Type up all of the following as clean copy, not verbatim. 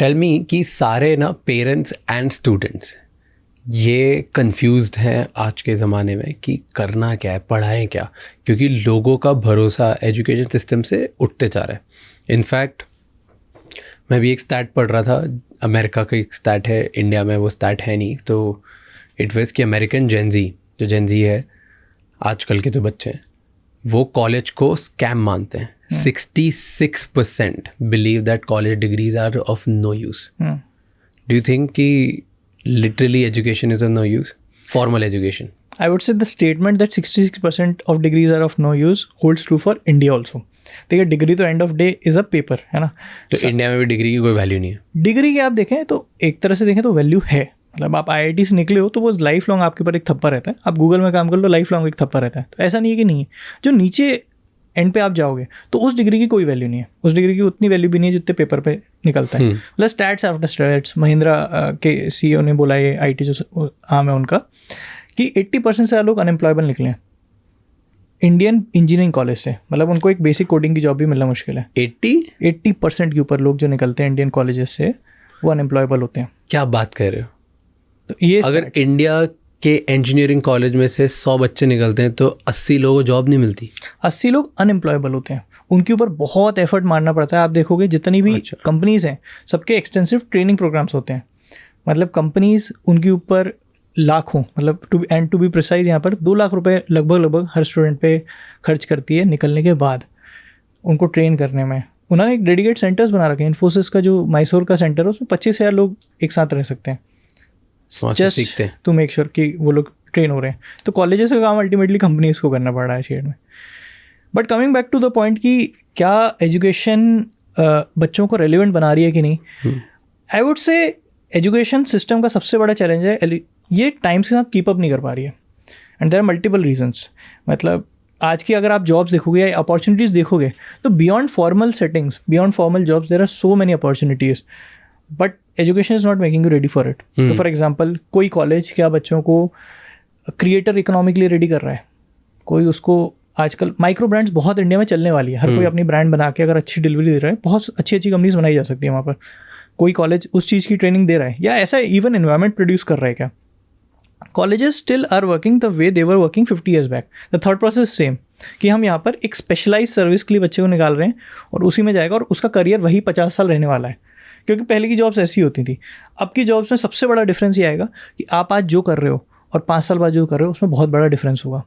Tell me कि सारे ना पेरेंट्स एंड स्टूडेंट्स ये कंफ्यूज्ड हैं आज के ज़माने में कि करना क्या है, पढ़ाएं क्या, क्योंकि लोगों का भरोसा एजुकेशन सिस्टम से उठते जा रहा है। इनफैक्ट मैं भी एक स्टैट पढ़ रहा था, अमेरिका का एक स्टैट है, इंडिया में वो स्टैट है नहीं, तो इट वाज कि अमेरिकन जेनजी है आजकल के जो बच्चे हैं वो कॉलेज को स्कैम मानते हैं। 66% believe that college degrees are of no use. Do you think कि literally education is of no use, formal education? I would say the statement that 66% of degrees are of no use holds true for India also. देखिए degree तो end of day is a paper, है ना। तो India में भी degree की कोई value नहीं है। डिग्री की आप देखें तो एक तरह से देखें तो वैल्यू है, मतलब आप IIT से निकले हो तो वो लाइफ लॉन्ग आपके ऊपर एक थप्पा रहता है। आप गूगल में काम कर लो, लाइफ लॉन्ग एक थप्पा रहता है। तो ऐसा नहीं है कि नहीं है, जो नीचे एंड पे आप जाओगे तो उस डिग्री की कोई वैल्यू नहीं है, उस डिग्री की उतनी वैल्यू भी नहीं है जितने पेपर पे निकलता है। मतलब स्टैट्स आफ्टर स्टैट्स, महिंद्रा के CEO ने बोला है, IT जो आम है उनका, कि 80% से ज़्यादा लोग अनएम्प्लॉयबल निकले हैं इंडियन इंजीनियरिंग कॉलेज से। मतलब उनको एक बेसिक कोडिंग की जॉब भी मिलना मुश्किल है। 80% के ऊपर लोग जो निकलते हैं इंडियन कॉलेजेस से वो अनएम्प्लॉयबल होते हैं। क्या बात कर रहे हो? तो ये अगर इंडिया के इंजीनियरिंग कॉलेज में से 100 बच्चे निकलते हैं तो 80 लोगों को जॉब नहीं मिलती। 80 लोग अनएम्प्लॉयबल होते हैं, उनके ऊपर बहुत एफर्ट मारना पड़ता है। आप देखोगे जितनी भी कंपनीज़ हैं सबके एक्सटेंसिव ट्रेनिंग प्रोग्राम्स होते हैं। मतलब कंपनीज़ उनके ऊपर लाखों, मतलब टू बी प्रिसाइज यहाँ पर 2 लाख रुपए लगभग हर स्टूडेंट पे खर्च करती है निकलने के बाद उनको ट्रेन करने में। उन्होंने एक डेडिकेट सेंटर्स बना रखे हैं। इन्फोसिस का जो मैसूर का सेंटर है उसमें 25,000 लोग एक साथ रह सकते हैं, जस्ट टू मेक श्योर कि वो लोग ट्रेन हो रहे हैं। तो कॉलेजेस का काम अल्टीमेटली कंपनीज को करना पड़ रहा है शेयर में। But coming back to the point कि क्या एजुकेशन बच्चों को रेलिवेंट बना रही है कि नहीं, I would say education system का सबसे बड़ा चैलेंज है ये टाइम्स के साथ कीप अप नहीं कर पा रही है। And there are multiple reasons. मतलब आज की अगर आप जॉब्स देखोगे या अपॉर्चुनिटीज़ देखोगे तो beyond formal settings, beyond formal jobs there are so many opportunities, but education is not making you ready for it. तो फॉर एग्जाम्पल कोई कॉलेज क्या बच्चों को क्रिएटर इकोनॉमी के लिए रेडी कर रहा है, कोई उसको आजकल माइक्रो ब्रांड्स बहुत इंडिया में चलने वाली है। हर कोई अपनी ब्रांड बना के अगर अच्छी डिलीवरी दे रहा है, बहुत अच्छी कंपनीज बनाई जा सकती है वहाँ पर। कोई कॉलेज उस चीज़ की ट्रेनिंग दे रहा है या ऐसा इवन एनवायरनमेंट प्रोड्यूस कर रहा है क्या? Colleges still are working the way they were working 50 years back. The thought process same कि हम यहाँ पर एक स्पेशलाइज सर्विस के लिए बच्चे को निकाल रहे हैं और उसी में जाएगा और उसका करियर वही 50 साल रहने वाला है। क्योंकि पहले की जॉब्स ऐसी होती थी। अब की जॉब्स में सबसे बड़ा डिफरेंस ये आएगा कि आप आज जो कर रहे हो और 5 साल बाद जो कर रहे हो उसमें बहुत बड़ा डिफरेंस होगा।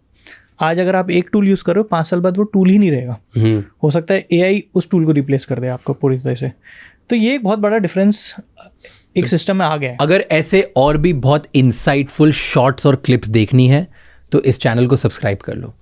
आज अगर आप एक टूल यूज़ कर रहे हो, 5 साल बाद वो टूल ही नहीं रहेगा। हो सकता है AI उस टूल को रिप्लेस कर दे आपको पूरी तरह से। तो ये एक बहुत बड़ा डिफरेंस एक सिस्टम में आ गया है। अगर ऐसे और भी बहुत इंसाइटफुल शॉर्ट्स और क्लिप्स देखनी है तो इस चैनल को सब्सक्राइब कर लो।